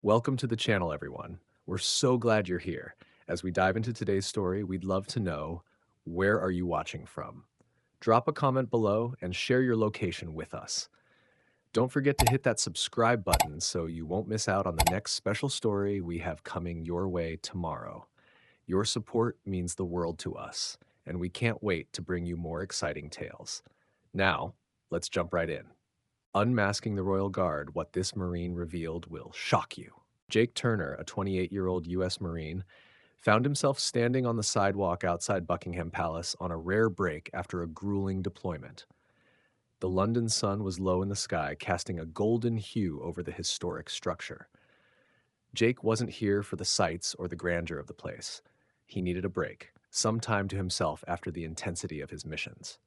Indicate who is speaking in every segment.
Speaker 1: Welcome to the channel, everyone. We're so glad you're here. As we dive into today's story, we'd love to know, where are you watching from? Drop a comment below and share your location with us. Don't forget to hit that subscribe button so you won't miss out on the next special story we have coming your way tomorrow. Your support means the world to us, and we can't wait to bring you more exciting tales. Now, let's jump right in. Unmasking the Royal Guard, what this Marine revealed will shock you. Jake Turner, a 28-year-old U.S. Marine, found himself standing on the sidewalk outside Buckingham Palace on a rare break after a grueling deployment. The London sun was low in the sky, casting a golden hue over the historic structure. Jake wasn't here for the sights or the grandeur of the place. He needed a break, some time to himself after the intensity of his missions.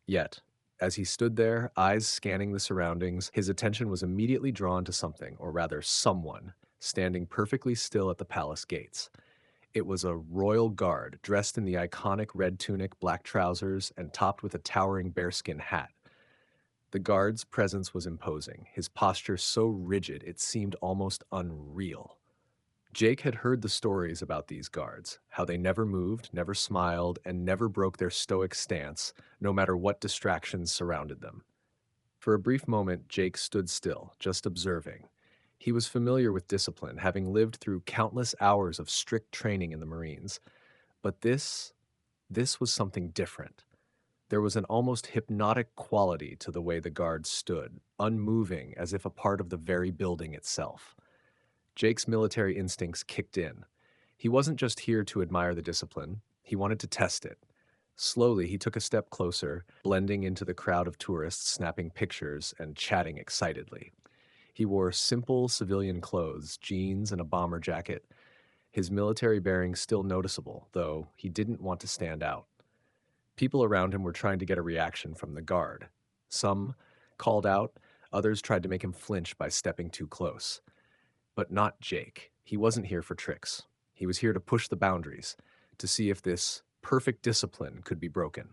Speaker 1: Yet, as he stood there, eyes scanning the surroundings, his attention was immediately drawn to something, or rather someone, standing perfectly still at the palace gates. It was a royal guard, dressed in the iconic red tunic, black trousers, and topped with a towering bearskin hat. The guard's presence was imposing, his posture so rigid it seemed almost unreal. Jake had heard the stories about these guards, how they never moved, never smiled, and never broke their stoic stance, no matter what distractions surrounded them. For a brief moment, Jake stood still, just observing. He was familiar with discipline, having lived through countless hours of strict training in the Marines. But this was something different. There was an almost hypnotic quality to the way the guards stood, unmoving as if a part of the very building itself. Jake's military instincts kicked in. He wasn't just here to admire the discipline, he wanted to test it. Slowly, he took a step closer, blending into the crowd of tourists, snapping pictures and chatting excitedly. He wore simple civilian clothes, jeans and a bomber jacket, his military bearings still noticeable, though he didn't want to stand out. People around him were trying to get a reaction from the guard. Some called out, others tried to make him flinch by stepping too close. But not Jake. He wasn't here for tricks. He was here to push the boundaries, to see if this perfect discipline could be broken.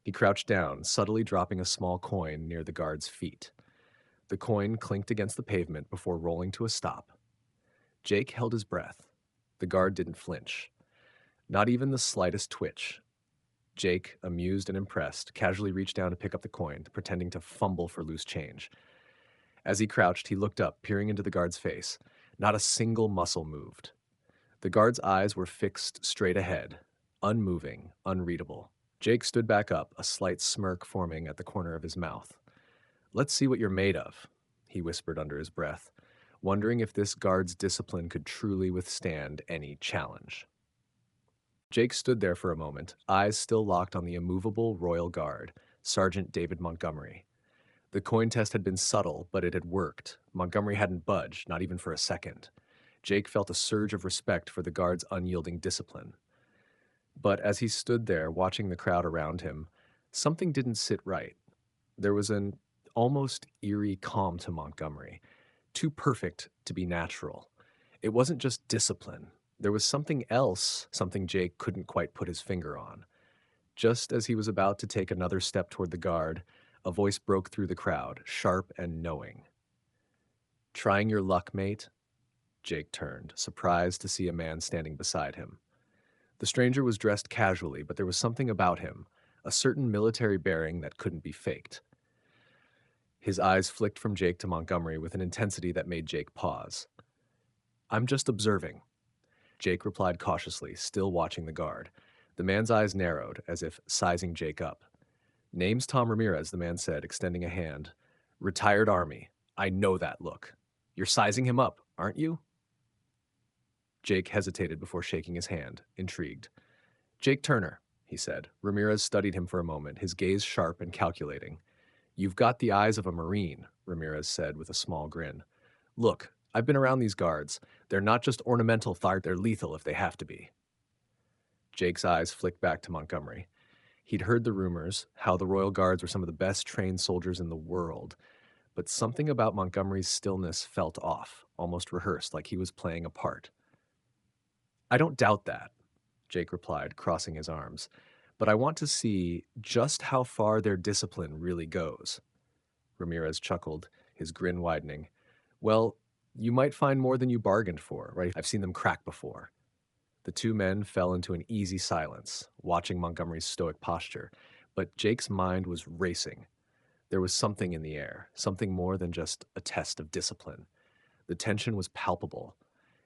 Speaker 1: He crouched down, subtly dropping a small coin near the guard's feet. The coin clinked against the pavement before rolling to a stop. Jake held his breath. The guard didn't flinch. Not even the slightest twitch. Jake, amused and impressed, casually reached down to pick up the coin, pretending to fumble for loose change. As he crouched, he looked up, peering into the guard's face. Not a single muscle moved. The guard's eyes were fixed straight ahead, unmoving, unreadable. Jake stood back up, a slight smirk forming at the corner of his mouth. "Let's see what you're made of," he whispered under his breath, wondering if this guard's discipline could truly withstand any challenge. Jake stood there for a moment, eyes still locked on the immovable royal guard, Sergeant David Montgomery. The coin test had been subtle, but it had worked. Montgomery hadn't budged, not even for a second. Jake felt a surge of respect for the guard's unyielding discipline. But as he stood there, watching the crowd around him, something didn't sit right. There was an almost eerie calm to Montgomery, too perfect to be natural. It wasn't just discipline. There was something else, something Jake couldn't quite put his finger on. Just as he was about to take another step toward the guard, a voice broke through the crowd, sharp and knowing. "Trying your luck, mate?" Jake turned, surprised to see a man standing beside him. The stranger was dressed casually, but there was something about him, a certain military bearing that couldn't be faked. His eyes flicked from Jake to Montgomery with an intensity that made Jake pause. "I'm just observing," Jake replied cautiously, still watching the guard. The man's eyes narrowed, as if sizing Jake up. "Name's Tom Ramirez," the man said, extending a hand. "Retired Army. I know that look. You're sizing him up, aren't you?" Jake hesitated before shaking his hand, intrigued. "Jake Turner," he said. Ramirez studied him for a moment, his gaze sharp and calculating. "You've got the eyes of a Marine," Ramirez said with a small grin. "Look, I've been around these guards. They're not just ornamental, they're lethal if they have to be." Jake's eyes flicked back to Montgomery. He'd heard the rumors, how the Royal Guards were some of the best trained soldiers in the world, but something about Montgomery's stillness felt off, almost rehearsed, like he was playing a part. "I don't doubt that," Jake replied, crossing his arms, "but I want to see just how far their discipline really goes." Ramirez chuckled, his grin widening. "Well, You might find more than you bargained for, right? I've seen them crack before. The two men fell into an easy silence, watching Montgomery's stoic posture. But Jake's mind was racing. There was something in the air, something more than just a test of discipline. The tension was palpable,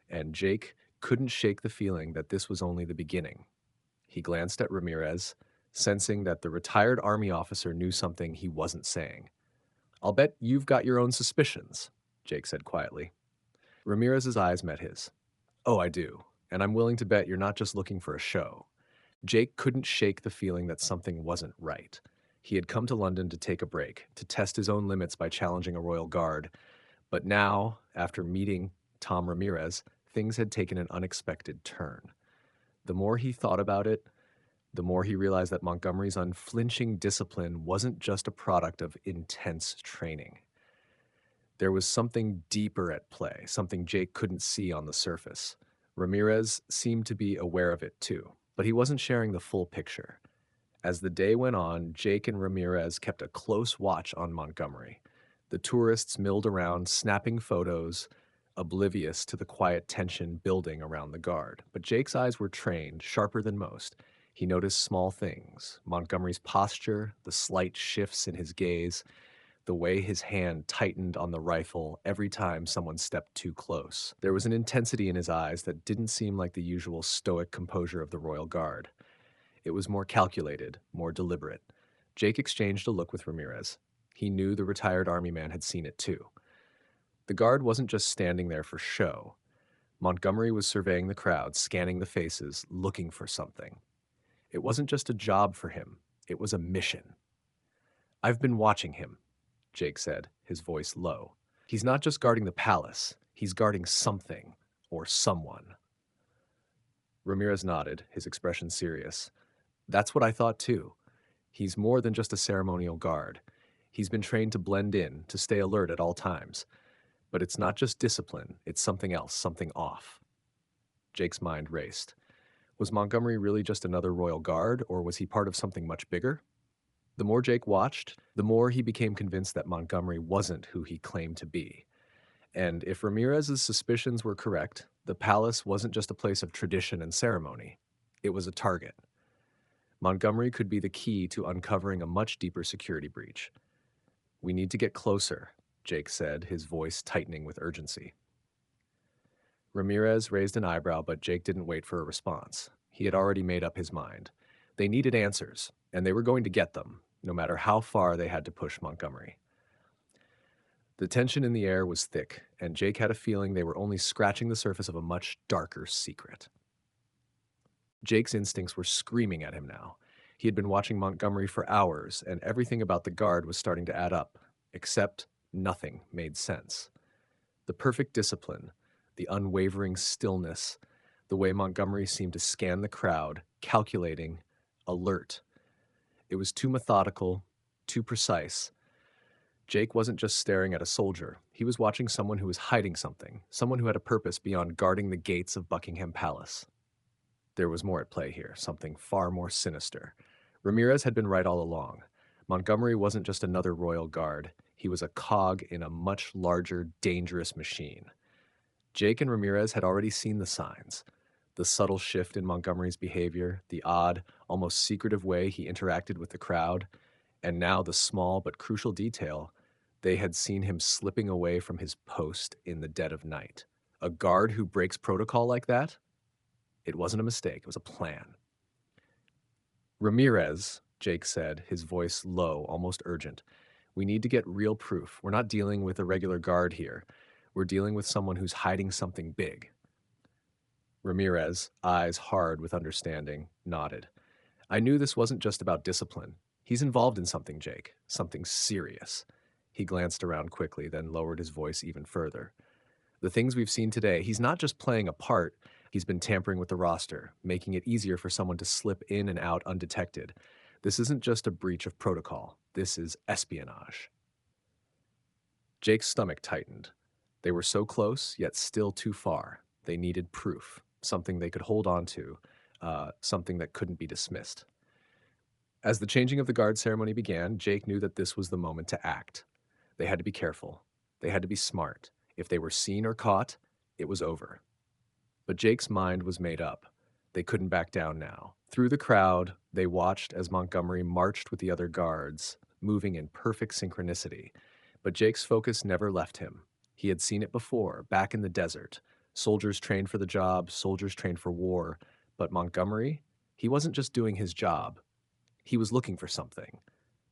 Speaker 1: and Jake couldn't shake the feeling that this was only the beginning. He glanced at Ramirez, sensing that the retired army officer knew something he wasn't saying. "I'll bet you've got your own suspicions," Jake said quietly. Ramirez's eyes met his. "Oh, I do, and I'm willing to bet you're not just looking for a show." Jake couldn't shake the feeling that something wasn't right. He had come to London to take a break, to test his own limits by challenging a royal guard, but now, after meeting Tom Ramirez, things had taken an unexpected turn. The more he thought about it, the more he realized that Montgomery's unflinching discipline wasn't just a product of intense training. There was something deeper at play, something Jake couldn't see on the surface. Ramirez seemed to be aware of it too, but he wasn't sharing the full picture. As the day went on, Jake and Ramirez kept a close watch on Montgomery. The tourists milled around, snapping photos, oblivious to the quiet tension building around the guard. But Jake's eyes were trained, sharper than most. He noticed small things: Montgomery's posture, the slight shifts in his gaze, the way his hand tightened on the rifle every time someone stepped too close. There was an intensity in his eyes that didn't seem like the usual stoic composure of the Royal Guard. It was more calculated, more deliberate. Jake exchanged a look with Ramirez. He knew the retired army man had seen it too. The guard wasn't just standing there for show. Montgomery was surveying the crowd, scanning the faces, looking for something. It wasn't just a job for him, it was a mission. "I've been watching him," Jake said, his voice low. "He's not just guarding the palace, he's guarding something or someone." Ramirez nodded, his expression serious. "That's what I thought too. He's more than just a ceremonial guard. He's been trained to blend in, to stay alert at all times. But it's not just discipline, it's something else, something off." Jake's mind raced. Was Montgomery really just another royal guard, or was he part of something much bigger? The more Jake watched, the more he became convinced that Montgomery wasn't who he claimed to be. And if Ramirez's suspicions were correct, the palace wasn't just a place of tradition and ceremony. It was a target. Montgomery could be the key to uncovering a much deeper security breach. "We need to get closer," Jake said, his voice tightening with urgency. Ramirez raised an eyebrow, but Jake didn't wait for a response. He had already made up his mind. They needed answers, and they were going to get them, no matter how far they had to push Montgomery. The tension in the air was thick, and Jake had a feeling they were only scratching the surface of a much darker secret. Jake's instincts were screaming at him now. He had been watching Montgomery for hours, and everything about the guard was starting to add up, except nothing made sense. The perfect discipline, the unwavering stillness, the way Montgomery seemed to scan the crowd, calculating, alert. It was too methodical, too precise. Jake wasn't just staring at a soldier. He was watching someone who was hiding something, someone who had a purpose beyond guarding the gates of Buckingham Palace. There was more at play here, something far more sinister. Ramirez had been right all along. Montgomery wasn't just another royal guard. He was a cog in a much larger, dangerous machine. Jake and Ramirez had already seen the signs. The subtle shift in Montgomery's behavior, the odd, almost secretive way he interacted with the crowd, and now the small but crucial detail: they had seen him slipping away from his post in the dead of night. A guard who breaks protocol like that? It wasn't a mistake, it was a plan. "Ramirez," Jake said, his voice low, almost urgent. "We need to get real proof. We're not dealing with a regular guard here. We're dealing with someone who's hiding something big." Ramirez, eyes hard with understanding, nodded. "I knew this wasn't just about discipline. He's involved in something, Jake. Something serious." He glanced around quickly, then lowered his voice even further. "The things we've seen today, he's not just playing a part, he's been tampering with the roster, making it easier for someone to slip in and out undetected. This isn't just a breach of protocol. This is espionage." Jake's stomach tightened. They were so close, yet still too far. They needed proof, something they could hold on to, something that couldn't be dismissed. As the changing of the guard ceremony began, Jake knew that this was the moment to act. They had to be careful. They had to be smart. If they were seen or caught, it was over. But Jake's mind was made up. They couldn't back down now. Through the crowd, they watched as Montgomery marched with the other guards, moving in perfect synchronicity. But Jake's focus never left him. He had seen it before, back in the desert. Soldiers trained for the job, soldiers trained for war. But Montgomery, he wasn't just doing his job. He was looking for something.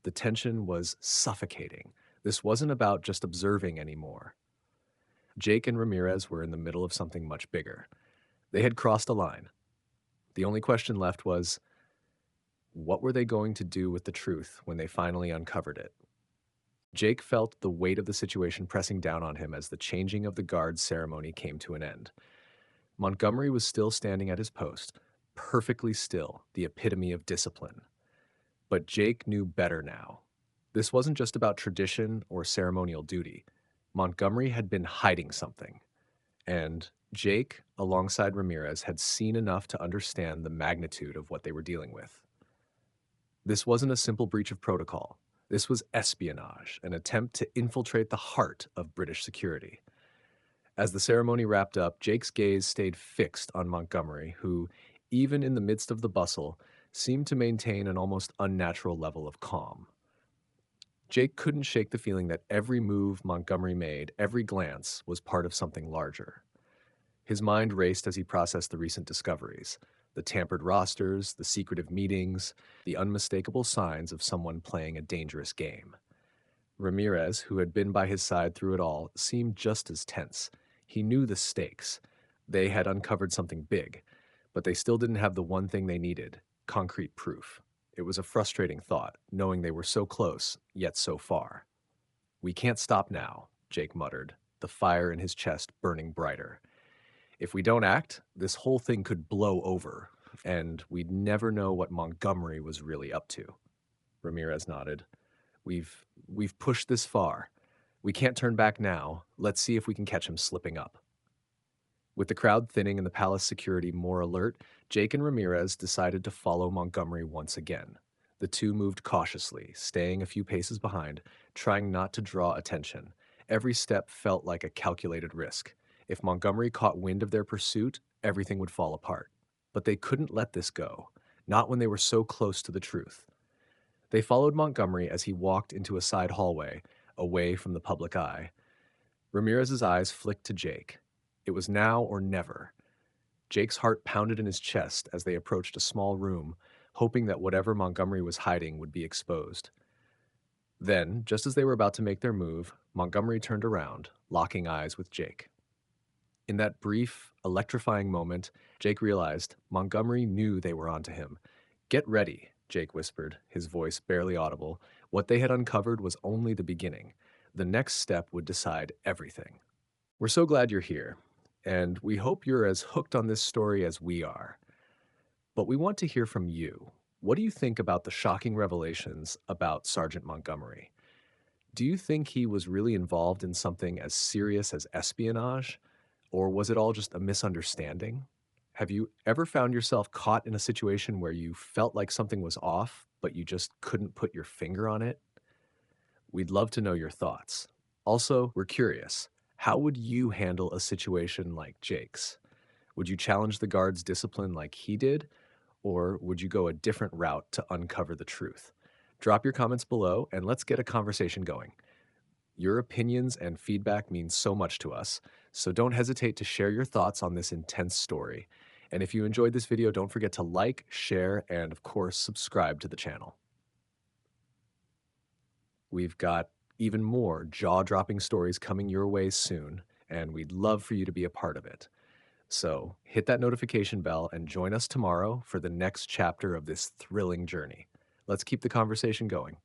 Speaker 1: The tension was suffocating. This wasn't about just observing anymore. Jake and Ramirez were in the middle of something much bigger. They had crossed a line. The only question left was, what were they going to do with the truth when they finally uncovered it? Jake felt the weight of the situation pressing down on him as the changing of the guard's ceremony came to an end. Montgomery was still standing at his post, perfectly still, the epitome of discipline. But Jake knew better now. This wasn't just about tradition or ceremonial duty. Montgomery had been hiding something. And Jake, alongside Ramirez, had seen enough to understand the magnitude of what they were dealing with. This wasn't a simple breach of protocol. This was espionage, an attempt to infiltrate the heart of British security. As the ceremony wrapped up, Jake's gaze stayed fixed on Montgomery, who, even in the midst of the bustle, seemed to maintain an almost unnatural level of calm. Jake couldn't shake the feeling that every move Montgomery made, every glance, was part of something larger. His mind raced as he processed the recent discoveries, the tampered rosters, the secretive meetings, the unmistakable signs of someone playing a dangerous game. Ramirez, who had been by his side through it all, seemed just as tense. He knew the stakes. They had uncovered something big, but they still didn't have the one thing they needed, concrete proof. It was a frustrating thought, knowing they were so close, yet so far. "We can't stop now," Jake muttered, the fire in his chest burning brighter. "If we don't act, this whole thing could blow over, and we'd never know what Montgomery was really up to." Ramirez nodded. We've pushed this far. We can't turn back now. Let's see if we can catch him slipping up." With the crowd thinning and the palace security more alert, Jake and Ramirez decided to follow Montgomery once again. The two moved cautiously, staying a few paces behind, trying not to draw attention. Every step felt like a calculated risk. If Montgomery caught wind of their pursuit, everything would fall apart. But they couldn't let this go, not when they were so close to the truth. They followed Montgomery as he walked into a side hallway, away from the public eye. Ramirez's eyes flicked to Jake. It was now or never. Jake's heart pounded in his chest as they approached a small room, hoping that whatever Montgomery was hiding would be exposed. Then, just as they were about to make their move, Montgomery turned around, locking eyes with Jake. In that brief, electrifying moment, Jake realized Montgomery knew they were onto him. "Get ready," Jake whispered, his voice barely audible. What they had uncovered was only the beginning. The next step would decide everything. "We're so glad you're here, and we hope you're as hooked on this story as we are. But we want to hear from you. What do you think about the shocking revelations about Sergeant Montgomery? Do you think he was really involved in something as serious as espionage? Or was it all just a misunderstanding? Have you ever found yourself caught in a situation where you felt like something was off, but you just couldn't put your finger on it? We'd love to know your thoughts. Also, we're curious. How would you handle a situation like Jake's? Would you challenge the guard's discipline like he did? Or would you go a different route to uncover the truth? Drop your comments below and let's get a conversation going. Your opinions and feedback mean so much to us, so don't hesitate to share your thoughts on this intense story. And if you enjoyed this video, don't forget to like, share, and of course, subscribe to the channel. We've got even more jaw-dropping stories coming your way soon, and we'd love for you to be a part of it. So hit that notification bell and join us tomorrow for the next chapter of this thrilling journey. Let's keep the conversation going.